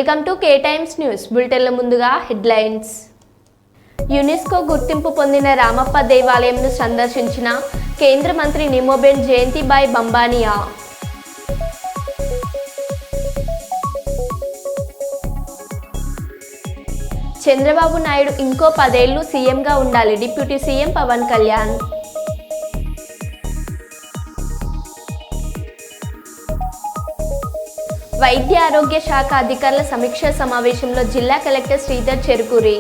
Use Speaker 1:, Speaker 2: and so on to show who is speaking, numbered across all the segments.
Speaker 1: Welcome to K Times news బులెటిన్ల ముందుగా headlines. UNESCO గుర్తింపు పొందిన రామప్ప దేవాలయంను సందర్శించిన కేంద్ర మంత్రి నిమోబెన్ జయంతిబాయ్ బంబానియా. చంద్రబాబు నాయుడు ఇంకో 10 ఏళ్లు సీఎంగా ఉండాలి డిప్యూటీ సీఎం పవన్ కళ్యాణ్. వైద్య ఆరోగ్య శాఖ అధికారుల సమీక్షా సమావేశంలో జిల్లా కలెక్టర్ శ్రీధర్ చెరుకూరి.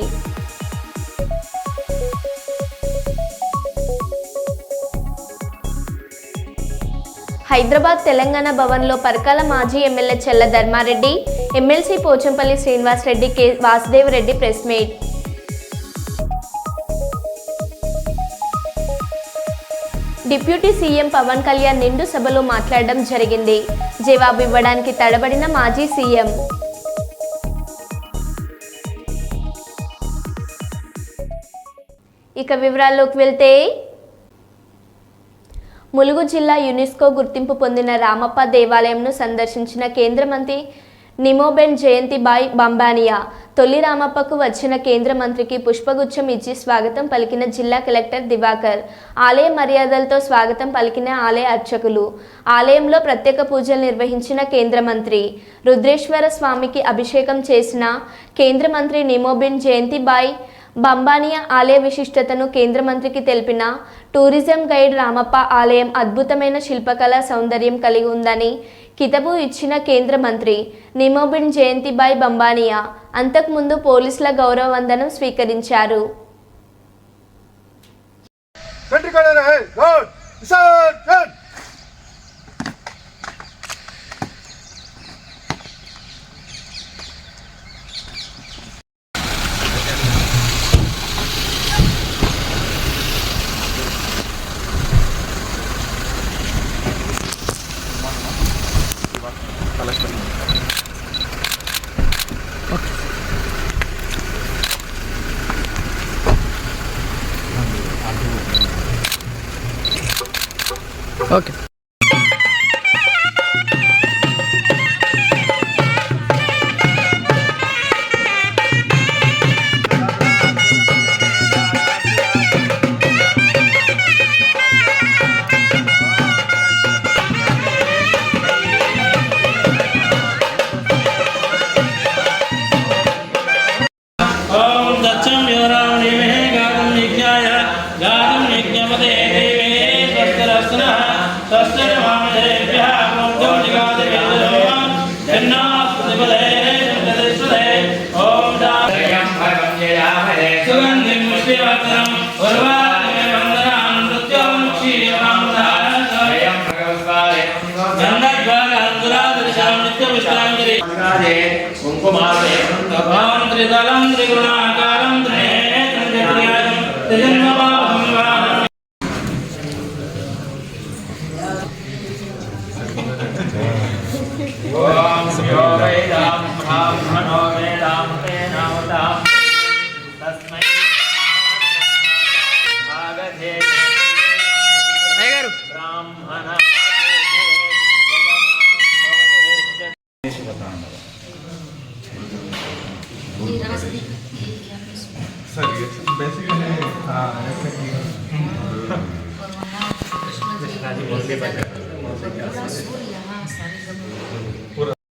Speaker 1: హైదరాబాద్ తెలంగాణ భవన్లో పరకాల మాజీ MLA Challa Dharma Reddy, MLC Pochampally Srinivas Reddy, K Vasudev Reddy press meet. Deputy CM Pawan Kalyan నిండు సభలో మాట్లాడడం జరిగింది. జవాబు ఇవ్వడానికి తడబడిన మాజీ సీఎం. ఇక వివరాల్లోకి వెళ్తే, ములుగు జిల్లా యునెస్కో గుర్తింపు పొందిన రామప్ప దేవాలయంను సందర్శించిన కేంద్ర మంత్రి నిమోబెన్ జయంతిబాయ్ బంబానియా. తొలి రామప్పకు వచ్చిన కేంద్ర మంత్రికి పుష్పగుచ్చం ఇచ్చి స్వాగతం పలికిన జిల్లా కలెక్టర్ దివాకర్. ఆలయ మర్యాదలతో స్వాగతం పలికిన ఆలయ అర్చకులు. ఆలయంలో ప్రత్యేక పూజలు నిర్వహించిన కేంద్ర మంత్రి. రుద్రేశ్వర స్వామికి అభిషేకం చేసిన కేంద్ర మంత్రి నిమోబెన్ జయంతిబాయ్ బంబానియా ఆలయ విశిష్టతను కేంద్ర మంత్రికి తెలిపిన టూరిజం గైడ్ రామప్ప ఆలయం అద్భుతమైన శిల్పకళా సౌందర్యం కలిగి ఉందని కితాబు ఇచ్చిన కేంద్ర మంత్రి నిమోబెన్ జయంతిబాయ్ బంబానియా అంతకుముందు పోలీసుల గౌరవ వందనం స్వీకరించారు.
Speaker 2: ఓకే.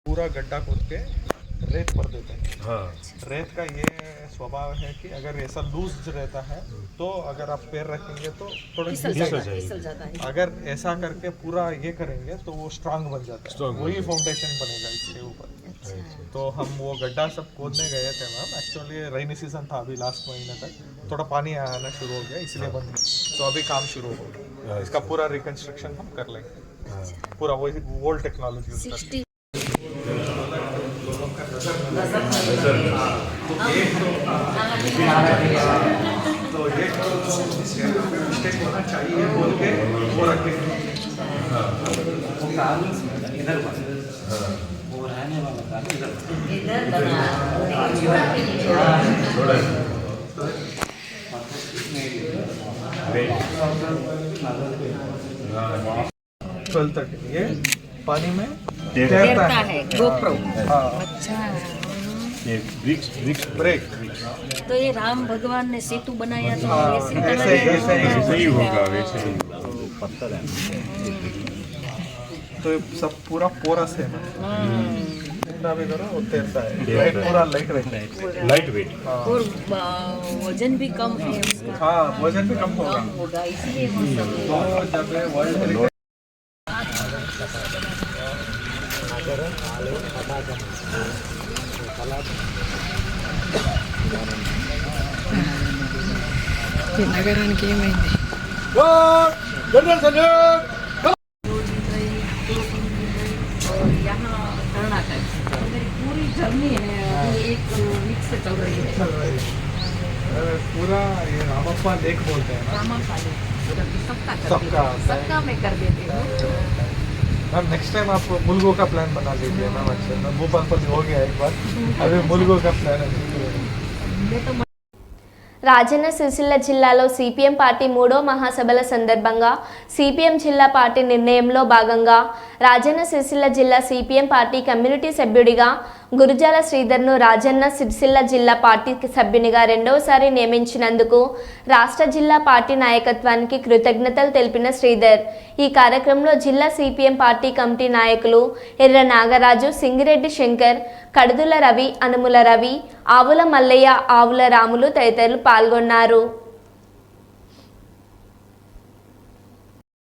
Speaker 3: पूरा गड्ढा खोद के रेत भर देते हैं। हाँ। रेत का ये स्वभाव है कि अगर ऐसा लूज रहता है तो अगर आप पैर रखेंगे तो थोड़ा फिसल जाता है। अगर ऐसा करके पूरा ये करेंगे तो वो स्ट्रांग बन जाता है, वही फाउंडेशन बनेगा इसके ऊपर। तो हम वो गड्ढा सब खोदने गए थे मैम। एक्चुअली रेनी सीजन था अभी लास्ट महीने तक, थोड़ा पानी आना शुरू हो गया इसलिए बंद किया। तो अभी काम शुरू हो गया, इसका पूरा रिकंस्ट्रक्शन हम कर लेंगे। पूरा वही ओल्ड टेक्नोलॉजी यूज करके। तो एक मिस्टेक होना चाहिए बोल के वो रखे इधर वो रहने वाला इधर ये पानी में तैरता है गोप्रो। अच्छा
Speaker 4: ये ब्रिक्स ब्रिक्स
Speaker 3: ब्रेक।
Speaker 5: तो ये राम भगवान ने सेतु बनाया तो ऐसे ही
Speaker 3: ऐसे ही
Speaker 4: वैसे ही होगा वैसे ही
Speaker 3: तो ये सब पूरा पोरस है ना, जितना भी करो वो तैरता है, लाइट पूरा लाइट रहता है,
Speaker 4: लाइट वेट
Speaker 5: और वजन भी कम है उसका,
Speaker 3: हाँ वजन भी कम होगा।
Speaker 5: कम होगा, इसलिए वो सब
Speaker 3: तो जब ये वर्ल्ड हेरिटेज
Speaker 2: నగరానికి ఏమైంది?
Speaker 5: और यहाँ कर्नाटक तो मेरी पूरी जर्नी है अभी 1 वीक से चल रही है।
Speaker 3: पूरा ये रामप्पा लेक बोलते हैं ना,
Speaker 5: रामापाली सबका कर
Speaker 3: सबका।
Speaker 5: देती हूँ, सबका मैं कर देती हूँ।
Speaker 3: मैम नेक्स्ट टाइम आप मुलगो का प्लान बना लीजिए मैम। अच्छा मैं भोपाल पर हो गया एक बार, अभी मुलगो का प्लान है।
Speaker 5: मैं तो
Speaker 1: రాజన్న సిరిసిల్ల జిల్లాలో సిపిఎం పార్టీ 3వ మహాసభల సందర్భంగా సిపిఎం జిల్లా పార్టీ నిర్ణయంలో భాగంగా రాజన్న సిరిసిల్ల జిల్లా సిపిఎం పార్టీ కమ్యూనిటీ సభ్యుడిగా గురుజాల శ్రీధర్ను రాజన్న సిరిసిల్ల జిల్లా పార్టీ సభ్యునిగా రెండవసారి నియమించినందుకు రాష్ట్ర జిల్లా పార్టీ నాయకత్వానికి కృతజ్ఞతలు తెలిపిన శ్రీధర్ ఈ కార్యక్రమంలో జిల్లా సిపిఎం పార్టీ కమిటీ నాయకులు ఎర్ర నాగరాజు, సింగిరెడ్డి శంకర్, కడుదుల రవి, అనుముల రవి, ఆవుల మల్లయ్య, ఆవుల రాములు తదితరులు పాల్గొన్నారు.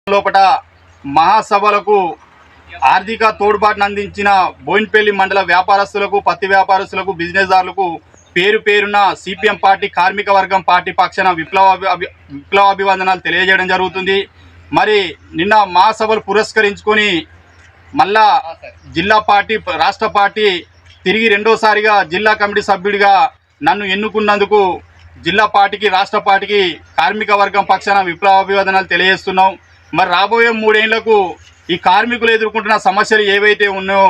Speaker 6: లోపట మహాసభలకు ఆర్థిక తోడ్పాటును అందించిన బోయిన్పల్లి మండల వ్యాపారస్తులకు, పత్తి వ్యాపారస్తులకు, బిజినెస్దారులకు పేరు పేరున సిపిఎం పార్టీ కార్మిక వర్గం పార్టీ పక్షాన విప్లవాభివందనాలు తెలియజేయడం జరుగుతుంది. మరి నిన్న మహాసభలు పురస్కరించుకొని మళ్ళా జిల్లా పార్టీ, రాష్ట్ర పార్టీ తిరిగి రెండోసారిగా జిల్లా కమిటీ సభ్యుడిగా నన్ను ఎన్నుకున్నందుకు జిల్లా పార్టీకి, రాష్ట్ర పార్టీకి కార్మిక వర్గం పక్షాన విప్లవాభివందనాలు తెలియజేస్తున్నాం. మరి రాబోయే 3 ఏళ్లకు ఈ కార్మికులు ఎదుర్కొంటున్న సమస్యలు ఏవైతే ఉన్నాయో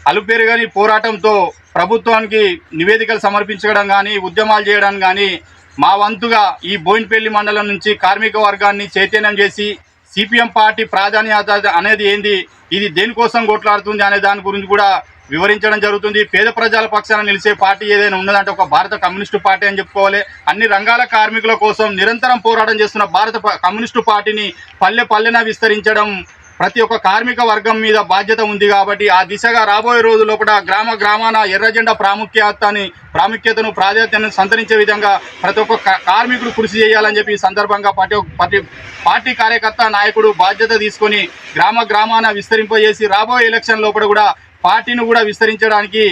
Speaker 6: అలుపేరుగాని పోరాటంతో ప్రభుత్వానికి నివేదికలు సమర్పించడం కానీ, ఉద్యమాలు చేయడం కానీ మా వంతుగా ఈ బోయిన్పల్లి మండలం నుంచి కార్మిక వర్గాన్ని చైతన్యం చేసి సిపిఎం పార్టీ ప్రాధాన్యత అనేది ఏంది, ఇది దేనికోసం కొట్లాడుతుంది అనే దాని గురించి కూడా వివరించడం జరుగుతుంది. పేద ప్రజల పక్షాన నిలిచే పార్టీ ఏదైనా ఉన్నదంటే ఒక భారత కమ్యూనిస్టు పార్టీ అని చెప్పుకోవాలి. అన్ని రంగాల కార్మికుల కోసం నిరంతరం పోరాటం చేస్తున్న భారత కమ్యూనిస్టు పార్టీని పల్లె పల్లెన విస్తరించడం ప్రతి ఒక్క కార్మిక వర్గం మీద బాధ్యత ఉంది. కాబట్టి ఆ దిశగా రాబోయే రోజుల్లో కూడా గ్రామ గ్రామాన ఎర్రజెండా ప్రాముఖ్యతను ప్రాధాన్యతను సంతరించే విధంగా ప్రతి ఒక్క కార్మికుడు కృషి చేయాలని చెప్పి ఈ సందర్భంగా పార్టీ కార్యకర్త నాయకుడు బాధ్యత తీసుకొని గ్రామ గ్రామాన విస్తరింపజేసి రాబోయే ఎలక్షన్ లోపల కూడా పార్టీని కూడా విస్తరించడానికి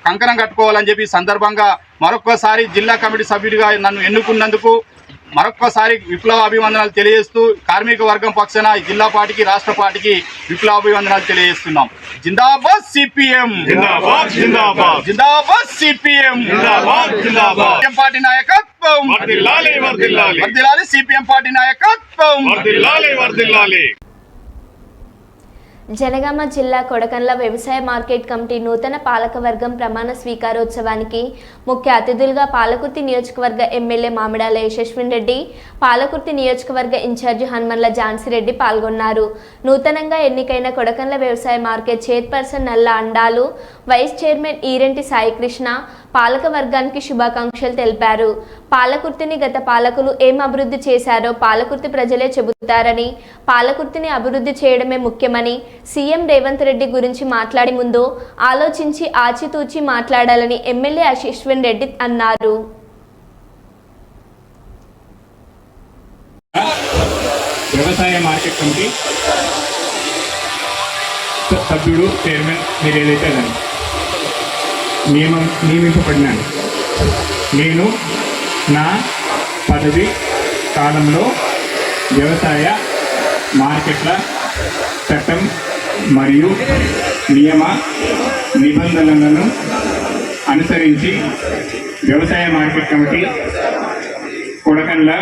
Speaker 6: కంకణం కట్టుకోవాలని చెప్పి సందర్భంగా మరొక్కసారి జిల్లా కమిటీ సభ్యుడిగా నన్ను ఎన్నుకున్నందుకు మరొక్కసారి విప్లవాభివందనాలు తెలియజేస్తూ కార్మిక వర్గం పక్షాన జిల్లా పార్టీకి, రాష్ట్ర పార్టీకి విప్లవాభివందనాలు తెలియజేస్తున్నాం. జిందాబాద్ సిపిఎం, జిందాబాద్ జిందాబాద్, జిందాబాద్ సిపిఎం, జిందాబాద్ జిందాబాద్. సిపిఎం పార్టీ నాయకత్వం వర్ధిల్లాలి, వర్ధిల్లాలి, వర్ధిల్లాలి. సిపిఎం పార్టీ నాయకత్వం వర్ధిల్లాలి, వర్ధిల్లాలి.
Speaker 1: జనగామ జిల్లా కొడకండ్ల వ్యవసాయ మార్కెట్ కమిటీ నూతన పాలకవర్గం ప్రమాణ స్వీకారోత్సవానికి ముఖ్య అతిథులుగా పాలకుర్తి నియోజకవర్గ ఎమ్మెల్యే మామిడాల యశస్విన్ రెడ్డి, పాలకుర్తి నియోజకవర్గ ఇన్ఛార్జి హనుమన్ల ఝాన్సీరెడ్డి పాల్గొన్నారు. నూతనంగా ఎన్నికైన కొడకండ్ల వ్యవసాయ మార్కెట్ చైర్పర్సన్ నల్ల అండాలు, వైస్ చైర్మన్ ఈరెంటి సాయికృష్ణ పాలక వర్గానికి శుభాకాంక్షలు తెలిపారు. పాలకుర్తిని గత పాలకులు ఏం అభివృద్ధి చేశారో పాలకుర్తి ప్రజలే చెబుతారని, పాలకుర్తిని అభివృద్ధి చేయడమే ముఖ్యమని, సీఎం రేవంత్ రెడ్డి గురించి మాట్లాడే ముందు ఆలోచించి ఆచితూచి మాట్లాడాలని ఎమ్మెల్యే యశస్విన్ రెడ్డి అన్నారు.
Speaker 7: వ్యవసాయ మార్కెట్ కమిటీ సభ్యుడు, చైర్మన్ మీరు ఏదైతే నియమింపబడినాను. నేను నా పదవి కాలంలో వ్యవసాయ మార్కెట్ల చట్టం మరియు నియమ నిబంధనలను అనుసరించి వ్యవసాయ మార్కెట్ కమిటీ కొడకండ్ల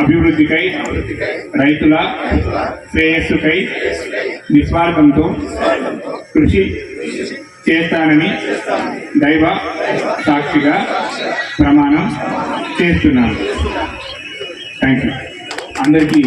Speaker 7: అభివృద్ధికై, రైతుల శ్రేయస్సుకై నిస్వార్థంతో కృషి చేస్తానని దైవ సాక్షిగా ప్రమాణం చేస్తున్నాను. Thank you. అందరికీ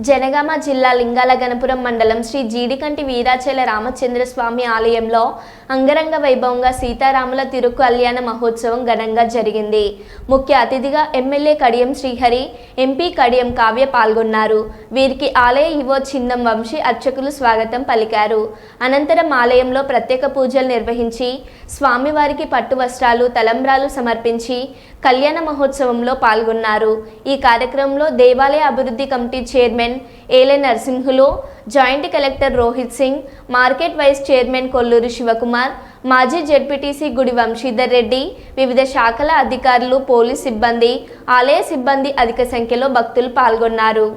Speaker 1: జనగామ జిల్లా లింగాల గణపురం మండలం శ్రీ జీడికంటి వీరాచల రామచంద్ర స్వామి ఆలయంలో అంగరంగ వైభవంగా సీతారాముల తిరు కళ్యాణ మహోత్సవం ఘనంగా జరిగింది. ముఖ్య అతిథిగా ఎమ్మెల్యే కడియం శ్రీహరి, ఎంపీ కడియం కావ్య పాల్గొన్నారు. వీరికి ఆలయ ఈవో చిన్నం వంశీ అర్చకులు స్వాగతం పలికారు. అనంతరం ఆలయంలో ప్రత్యేక పూజలు నిర్వహించి స్వామివారికి పట్టు వస్త్రాలు, తలంబ్రాలు సమర్పించి కళ్యాణ మహోత్సవంలో పాల్గొన్నారు. ఈ కార్యక్రమంలో దేవాలయ అభివృద్ధి committee chairman Ele Narasimhulu, joint collector Rohit Singh, market vice chairman Kolluri Shivakumar, మాజీ జెడ్పీటీసీ గుడి వంశీధర్ రెడ్డి, వివిధ శాఖల అధికారులు, పోలీస్ సిబ్బంది, ఆలయ సిబ్బంది అధిక సంఖ్యలో భక్తులు పాల్గొన్నారు.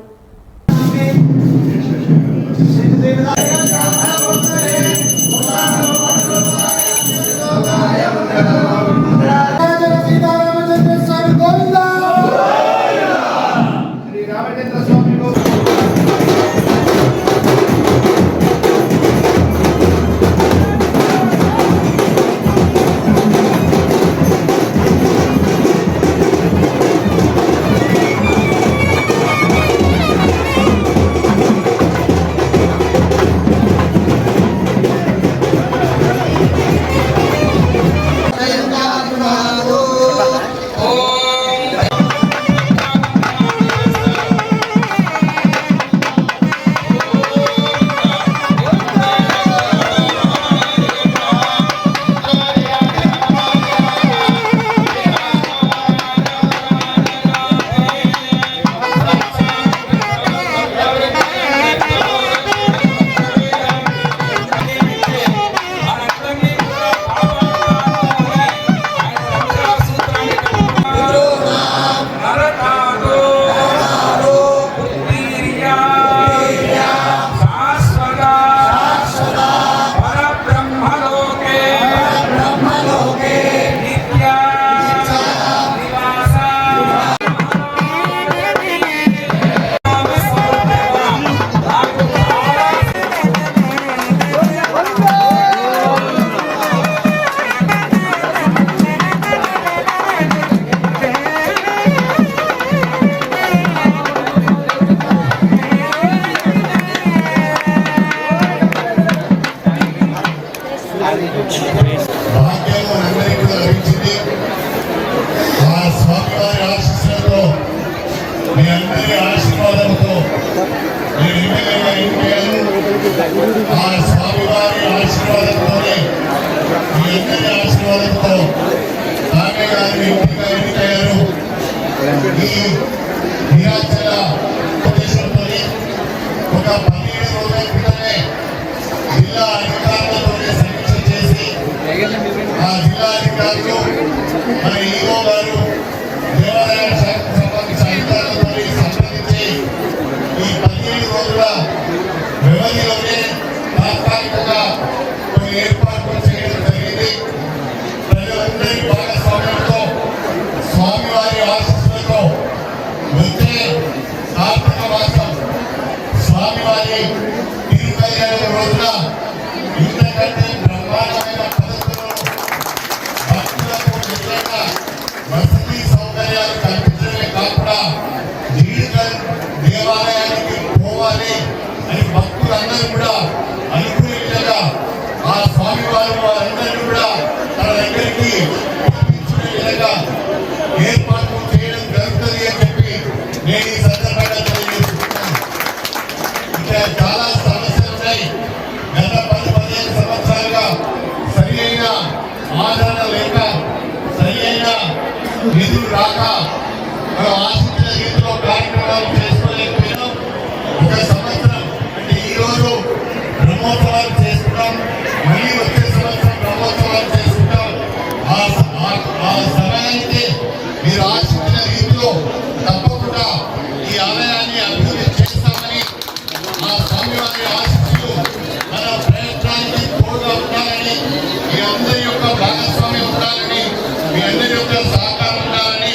Speaker 8: మీ అందరి యొక్క సహకారం ఉండాలని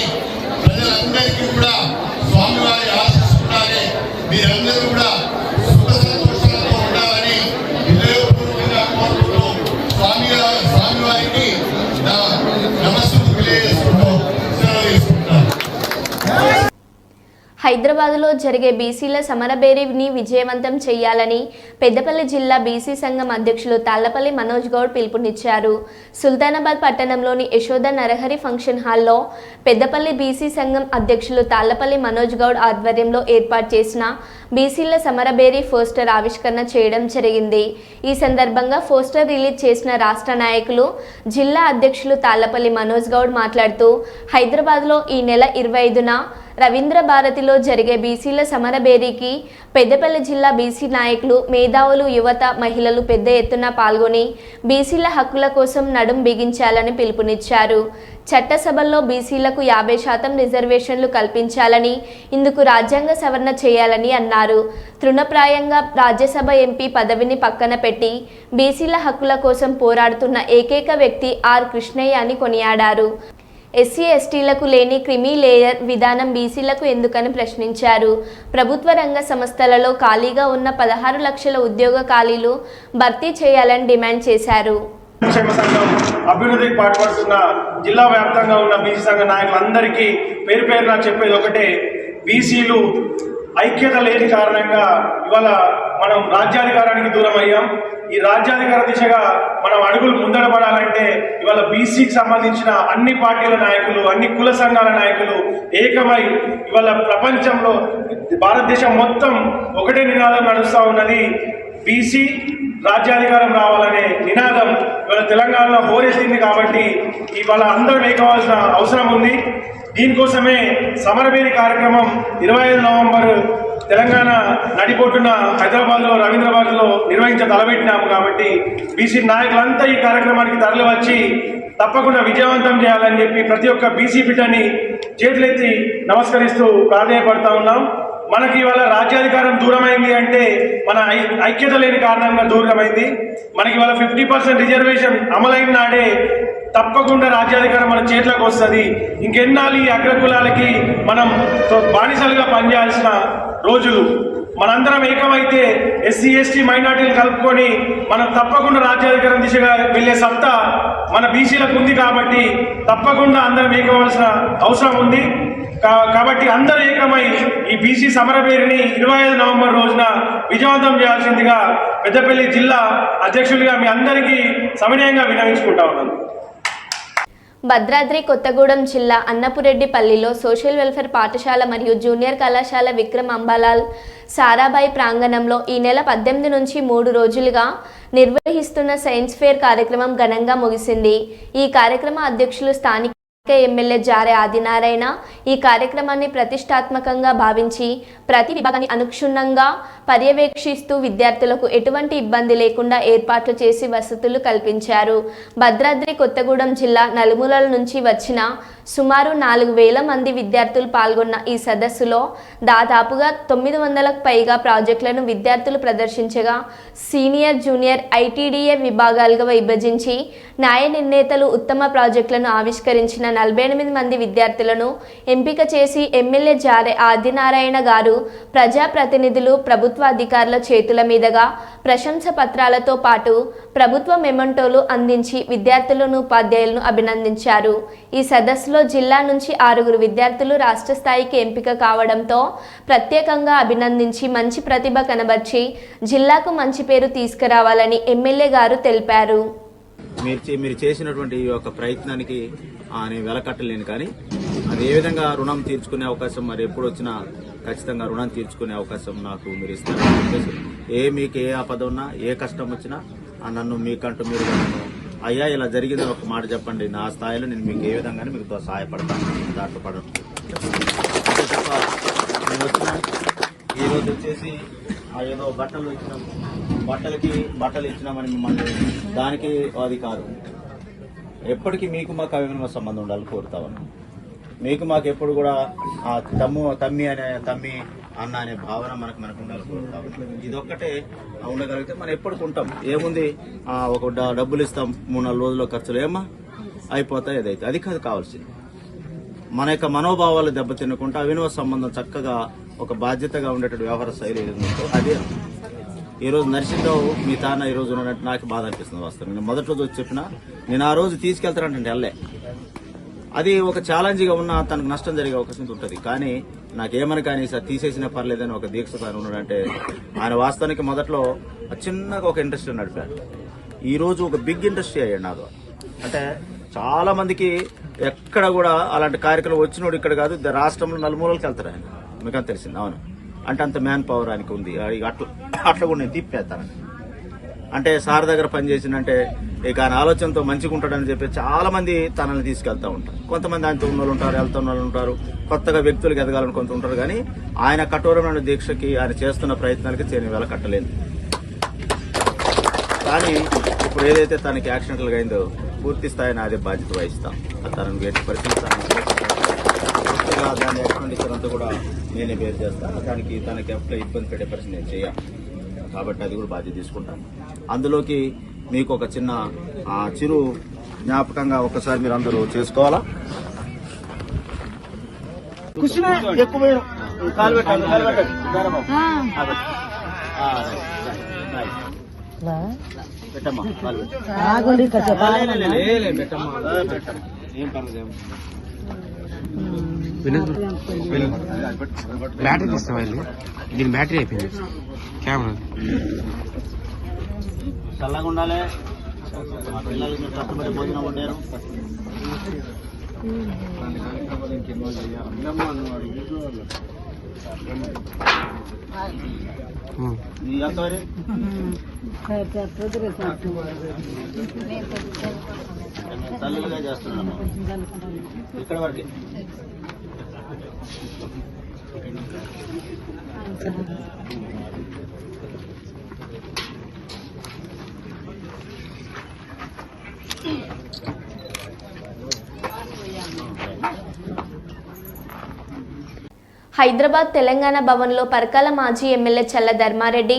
Speaker 8: ప్రజలందరికీ కూడా స్వామివారి ఆశీస్సులు
Speaker 1: హైదరాబాద్లో జరిగే బీసీల సమరబేరీని విజయవంతం చేయాలని పెద్దపల్లి జిల్లా బీసీ సంఘం అధ్యక్షులు తాళ్లపల్లి మనోజ్ గౌడ్ పిలుపునిచ్చారు. సుల్తానాబాద్ పట్టణంలోని యశోద నరహరి ఫంక్షన్ హాల్లో పెద్దపల్లి బీసీ సంఘం అధ్యక్షులు తాళ్లపల్లి మనోజ్ గౌడ్ ఆధ్వర్యంలో ఏర్పాటు చేసిన బీసీల సమరబేరీ పోస్టర్ ఆవిష్కరణ చేయడం జరిగింది. ఈ సందర్భంగా పోస్టర్ రిలీజ్ చేసిన రాష్ట్ర నాయకులు జిల్లా అధ్యక్షులు తాళ్లపల్లి మనోజ్ గౌడ్ మాట్లాడుతూ హైదరాబాద్లో ఈ నెల 25న రవీంద్ర భారతిలో జరిగే బీసీల సమరబేరీకి పెద్దపల్లి జిల్లా బీసీ నాయకులు, మేధావులు, యువత, మహిళలు పెద్ద ఎత్తున పాల్గొని బీసీల హక్కుల కోసం నడుం బిగించాలని పిలుపునిచ్చారు. చట్టసభల్లో బీసీలకు 50% రిజర్వేషన్లు కల్పించాలని, ఇందుకు రాజ్యాంగ సవరణ చేయాలని అన్నారు. తృణప్రాయంగా రాజ్యసభ ఎంపీ పదవిని పక్కన పెట్టి బీసీల హక్కుల కోసం పోరాడుతున్న ఏకైక వ్యక్తి ఆర్ కృష్ణయ్య అని కొనియాడారు. ఎస్సీ ఎస్టీలకు లేని క్రిమీ లేయర్ విధానం బీసీలకు ఎందుకని ప్రశ్నించారు. ప్రభుత్వ రంగ సంస్థలలో ఖాళీగా ఉన్న 16 లక్షల ఉద్యోగ ఖాళీలు భర్తీ చేయాలని డిమాండ్ చేశారు.
Speaker 8: సంక్షేమ సంఘం అభివృద్ధికి పాటుపడుతున్న జిల్లా వ్యాప్తంగా ఉన్న బీసీ సంఘ నాయకులందరికీ పేరు పేరున చెప్పేది ఒకటే, బీసీలు ఐక్యత లేని కారణంగా ఇవాళ మనం రాజ్యాధికారానికి దూరం అయ్యాం. ఈ రాజ్యాధికార దిశగా మనం అడుగులు ముందడపడాలంటే ఇవాళ బీసీకి సంబంధించిన అన్ని పార్టీల నాయకులు, అన్ని కుల సంఘాల నాయకులు ఏకమై ఇవాళ ప్రపంచంలో భారతదేశం మొత్తం ఒకటే నినాదం నడుస్తూ ఉన్నది, బీసీ రాజ్యాధికారం రావాలనే నినాదం ఇవాళ తెలంగాణలో హోరెత్తింది. కాబట్టి ఇవాళ అందరూ మేకవలసిన అవసరం ఉంది. దీనికోసమే సమరబేరీ కార్యక్రమం 25 నవంబర్ తెలంగాణ నడిపోటున హైదరాబాద్లో రవీంద్రబాద్లో తలపెట్టినాము. కాబట్టి బీసీ నాయకులంతా ఈ కార్యక్రమానికి తరలి వచ్చి తప్పకుండా విజయవంతం చేయాలని చెప్పి ప్రతి ఒక్క బీసీ బిడ్డని చేతులెత్తి నమస్కరిస్తూ ప్రాధేయపడతా ఉన్నాం. మనకి ఇవాళ రాజ్యాధికారం దూరమైంది అంటే మన ఐక్యత లేని కారణంగా దూరమైంది. మనకి ఇవాళ 50% రిజర్వేషన్ అమలైన నాడే తప్పకుండా రాజ్యాధికారం మన చేతిలోకి వస్తుంది. ఇంకెన్నాళ్ళు ఈ అగ్రకులాలకి మనం బానిసలుగా పనిచేయాల్సిన రోజులు. మనందరం ఏకమైతే ఎస్సీ ఎస్టీ మైనార్టీలు కలుపుకొని మనం తప్పకుండా రాజ్యాధికారం దిశగా వెళ్ళే సత్తా మన బీసీలకు ఉంది. కాబట్టి తప్పకుండా అందరం ఏకవలసిన అవసరం ఉంది. కాబట్టి అందరూ ఏకమై ఈ బీసీ సమరబేరిని 25 నవంబర్ రోజున విజయవంతం చేయాల్సిందిగా పెద్దపల్లి జిల్లా అధ్యక్షుడిగా మీ అందరికీ సవినయంగా విన్నవించుకుంటా ఉన్నాను.
Speaker 1: భద్రాద్రి కొత్తగూడెం జిల్లా అన్నపురెడ్డిపల్లిలో సోషల్ వెల్ఫేర్ పాఠశాల మరియు జూనియర్ కళాశాల విక్రమ్ అంబాలాల్ సారాభాయ్ ప్రాంగణంలో ఈ నెల 18 నుంచి 3 రోజులుగా నిర్వహిస్తున్న సైన్స్ ఫేర్ కార్యక్రమం ఘనంగా ముగిసింది. ఈ కార్యక్రమ అధ్యక్షులు స్థానిక ఎమ్మెల్యే జారే ఆదినారాయణ ఈ కార్యక్రమాన్ని ప్రతిష్టాత్మకంగా భావించి ప్రతి విభాగాన్ని అనుక్షుణ్ణంగా పర్యవేక్షిస్తూ విద్యార్థులకు ఎటువంటి ఇబ్బంది లేకుండా ఏర్పాట్లు చేసి వసతులు కల్పించారు. భద్రాద్రి కొత్తగూడెం జిల్లా నలుమూలల నుంచి వచ్చిన సుమారు 4,000 మంది విద్యార్థులు పాల్గొన్న ఈ సదస్సులో దాదాపుగా 900లకు పైగా ప్రాజెక్టులను విద్యార్థులు ప్రదర్శించగా సీనియర్, జూనియర్, ఐటీడీఏ విభాగాలుగా విభజించి న్యాయ నిర్ణేతలు ఉత్తమ ప్రాజెక్టులను ఆవిష్కరించిన 48 మంది విద్యార్థులను ఎంపిక చేసి ఎమ్మెల్యే జారే ఆదినారాయణ గారు ప్రజాప్రతినిధులు, ప్రభుత్వ అధికారుల చేతుల మీదుగా ప్రశంస పత్రాలతో పాటు ప్రభుత్వ మెమంటోలు అందించి విద్యార్థులను, ఉపాధ్యాయులను అభినందించారు. ఈ సదస్సులో జిల్లా నుంచి 6 విద్యార్థులు రాష్ట్ర స్థాయికి ఎంపిక కావడంతో ప్రత్యేకంగా అభినందించి మంచి ప్రతిభ కనబర్చి జిల్లాకు మంచి పేరు తీసుకురావాలని ఎమ్మెల్యే గారు తెలిపారు.
Speaker 9: మీరు చేసినటువంటి ఈ యొక్క ప్రయత్నానికి నేను వెలకట్టలేను, కానీ అది ఏ విధంగా రుణం తీర్చుకునే అవకాశం మరి ఎప్పుడు వచ్చినా ఖచ్చితంగా రుణం తీర్చుకునే అవకాశం నాకు మీరు ఇస్తారని చెప్పేసి, మీకు ఏ ఆపద ఉన్నా, ఏ కష్టం వచ్చినా నన్ను మీకంటూ మీరు అయ్యా ఇలా జరిగిందని ఒక మాట చెప్పండి, నా స్థాయిలో నేను మీకు ఏ విధంగానే మీకు సహాయపడతాను, దాంట్లో పడను. నేను వచ్చిన ఈరోజు వచ్చేసి ఏదో బట్టలు ఇచ్చినాం, బట్టలు ఇచ్చినామని మిమ్మల్ని దానికి అది కాదు. ఎప్పటికీ మీకు మాకు అభిమాన సంబంధం ఉండాలని కోరుతామని, మీకు మాకు ఎప్పుడు కూడా తమ్మి అన్న అనే భావన మనకు ఉండాలి కోరుతాం. ఇదొక్కటే ఉండగలిగితే మనం ఎప్పటికి ఉంటాం. ఏముంది, ఒక డబ్బులు ఇస్తాం, 3-4 రోజుల్లో ఖర్చులు ఏమా అయిపోతాయి, ఏదైతే అది కాదు కావాల్సింది. మన యొక్క మనోభావాలు దెబ్బతినకుండా అవినవ సంబంధం చక్కగా ఒక బాధ్యతగా ఉండేటువంటి వ్యవహార శైలి ఏదో అదే. ఈరోజు నర్సింగ్రావు మీ తాన ఈ రోజు ఉన్నట్టు నాకు బాధ అనిపిస్తుంది. వాస్తవం నేను మొదటి రోజు వచ్చి చెప్పినా నేను ఆ రోజు తీసుకెళ్తానంటే వెళ్ళే, అది ఒక ఛాలెంజ్గా ఉన్న తనకు నష్టం జరిగే అవకాశం ఉంటుంది. కానీ నాకేమని కానీ సార్ తీసేసినా పర్లేదని ఒక దీక్ష సార్ ఉన్నాడంటే ఆయన వాస్తవానికి మొదట్లో చిన్నగా ఒక ఇండస్ట్రీ నడిపాడు. ఈ రోజు ఒక బిగ్ ఇండస్ట్రీ అయ్యాడు నాతో. అంటే చాలా మందికి ఎక్కడ కూడా అలాంటి కార్యక్రమం వచ్చినోడు ఇక్కడ కాదు, రాష్ట్రంలో నలుమూలకి వెళ్తారు ఆయన. మీకు తెలిసింది. అవును, అంటే అంత మ్యాన్ పవర్ ఆయనకి ఉంది. అట్లా కూడా నేను తిప్పేస్తాను. అంటే సార్ దగ్గర పనిచేసిందంటే ఇక ఆయన ఆలోచనతో మంచిగా ఉంటాడని చెప్పి చాలా మంది తనని తీసుకెళ్తా ఉంటారు. కొంతమంది ఆయనతో ఉన్న వాళ్ళు ఉంటారు, వెళ్తున్న వాళ్ళు ఉంటారు, కొత్తగా వ్యక్తులకు ఎదగాలని కొంత ఉంటారు. కానీ ఆయన కఠోరమైన దీక్షకి ఆయన చేస్తున్న ప్రయత్నాలకి నేను వేళ కట్టలేదు. కానీ ఇప్పుడు ఏదైతే తనకి యాక్సిడెంటల్గా అయిందో పూర్తి స్థాయి నాదే బాధ్యత వహిస్తాం. తనను వేటి పరిశీలిస్తాను. దాని ఎక్స్పెండిచర్ అంతా కూడా నేనే బేర్ చేస్తాను. దానికి తనకి ఎట్లా ఇబ్బంది పెట్టే పరిస్థితి నేను చేయాలి కాబట్టి అది కూడా బాధ్యత తీసుకుంటాను. అందులోకి మీకు ఒక చిన్న చిరు జ్ఞాపకంగా ఒకసారి మీరు అందరూ చేసుకోవాలా. ఎక్కువ కాలు పెట్టండి, కాలు పెట్టండి. పెట్టమ్మా, కాలు పెట్టమ్మా. ఏం పర్లేదు.
Speaker 10: బ్యాటరీ తీస్తావా? దీని బ్యాటరీ అయిపోయింది. కెమెరా
Speaker 9: చల్లగా ఉండాలి. మా పిల్లలు మీరు కష్టపడి భోజనం వండారు. తల్లిగా చేస్తున్నాము ఇక్కడ వరకే.
Speaker 1: హైదరాబాద్ తెలంగాణ భవన్లో పరకాల మాజీ MLA Challa Dharma Reddy,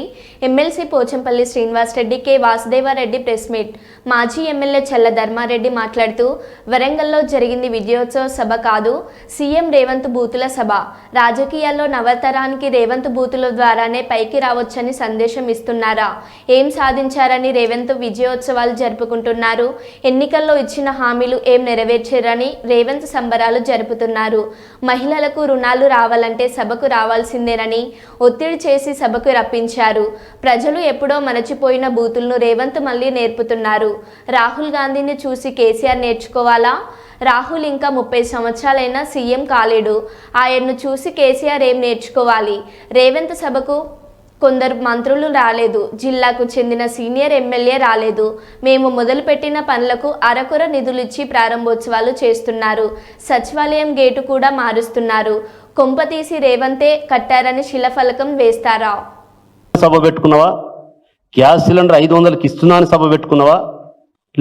Speaker 1: MLC Pochampally Srinivas Reddy, K Vasudeva Reddy press meet. మాజీ ఎమ్మెల్యే చల్ల ధర్మారెడ్డి మాట్లాడుతూ వరంగల్లో జరిగింది విజయోత్సవ సభ కాదు, సీఎం రేవంత్ బూతుల సభ. రాజకీయాల్లో నవతరానికి రేవంత్ బూతుల ద్వారానే పైకి రావచ్చని సందేశం ఇస్తున్నారా? ఏం సాధించారని రేవంత్ విజయోత్సవాలు జరుపుకుంటున్నారు? ఎన్నికల్లో ఇచ్చిన హామీలు ఏం నెరవేర్చారని రేవంత్ సంబరాలు జరుపుతున్నారు. మహిళలకు రుణాలు రావాలని అంటే సభకు రావాల్సిందేనని ఒత్తిడి చేసి సభకు రప్పించారు. ప్రజలు ఎప్పుడో మరచిపోయిన బూతులను రేవంత్ మళ్లీ నేర్పుతున్నారు. రాహుల్ గాంధీని చూసి కేసీఆర్ నేర్చుకోవాలా? రాహుల్ ఇంకా 30 సంవత్సరాలైనా సీఎం కాలేడు. ఆయన్ను చూసి కేసీఆర్ ఏం నేర్చుకోవాలి? రేవంత్ సభకు కొందరు మంత్రులు రాలేదు, జిల్లాకు చెందిన సీనియర్ ఎమ్మెల్యే రాలేదు. మేము మొదలుపెట్టిన పనులకు అరకొర నిధులిచ్చి ప్రారంభోత్సవాలు చేస్తున్నారు. సచివాలయం గేటు కూడా మారుస్తున్నారు. కొంపతీసి రేవంతే కట్టారని శిలఫలకం వేస్తారా?
Speaker 11: సభ పెట్టుకున్నావా? గ్యాస్ సిలిండర్ 500కి ఇస్తున్నాను సభ పెట్టుకున్నావా?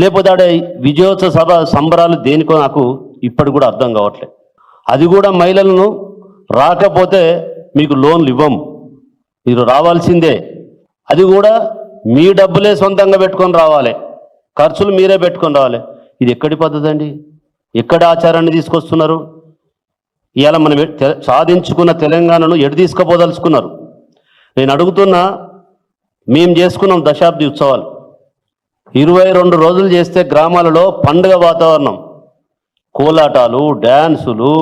Speaker 11: లేకపోతే ఆడ విజయోత్సవ సభ సంబరాలు దేనికో నాకు ఇప్పటి కూడా అర్థం కావట్లేదు. అది కూడా మహిళలను రాకపోతే మీకు లోన్లు ఇవ్వం, మీరు రావాల్సిందే. అది కూడా మీ డబ్బులే సొంతంగా పెట్టుకొని రావాలి, ఖర్చులు మీరే పెట్టుకొని రావాలి. ఇది ఎక్కడి పద్ధతి అండి? ఎక్కడి ఆచారాన్ని తీసుకొస్తున్నారు? ఇవాళ మనం సాధించుకున్న తెలంగాణను ఎటు తీసుకుపోదలుచుకున్నారు? నేను అడుగుతున్నా, మేము చేసుకున్నాం దశాబ్ది ఉత్సవాలు 22 రోజులు చేస్తే గ్రామాలలో పండుగ వాతావరణం, కోలాటాలు, డ్యాన్సులు,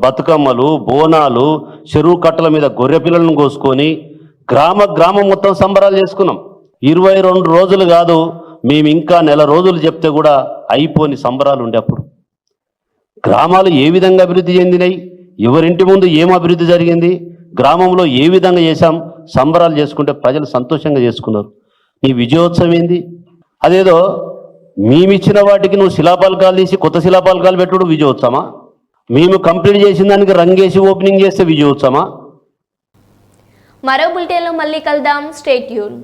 Speaker 11: బతుకమ్మలు, బోనాలు, చెరువు కట్టల మీద గొర్రె పిల్లలను కోసుకొని గ్రామం మొత్తం సంబరాలు చేసుకున్నాం. 22 రోజులు కాదు, మేము ఇంకా నెల రోజులు చెప్తే కూడా అయిపోని సంబరాలు ఉండే. అప్పుడు గ్రామాలు ఏ విధంగా అభివృద్ధి చెందినాయి, ఎవరింటి ముందు ఏం అభివృద్ధి జరిగింది, గ్రామంలో ఏ విధంగా చేశాం, సంబరాలు చేసుకుంటే ప్రజలు సంతోషంగా చేసుకున్నారు. నీ విజయోత్సవం ఏంది? అదేదో మేమిచ్చిన వాటికి నువ్వు శిలాపలకాలు తీసి కొత్త శిలాపలకాలు పెట్టుడు విజయోత్సవమా? మేము కంప్లీట్ చేసిన దానికి రంగేసి ఓపెనింగ్ చేస్తే విజయోత్సవమా?
Speaker 1: మరో బులెటిన్లో మళ్ళీ కలుద్దాం. Stay tune.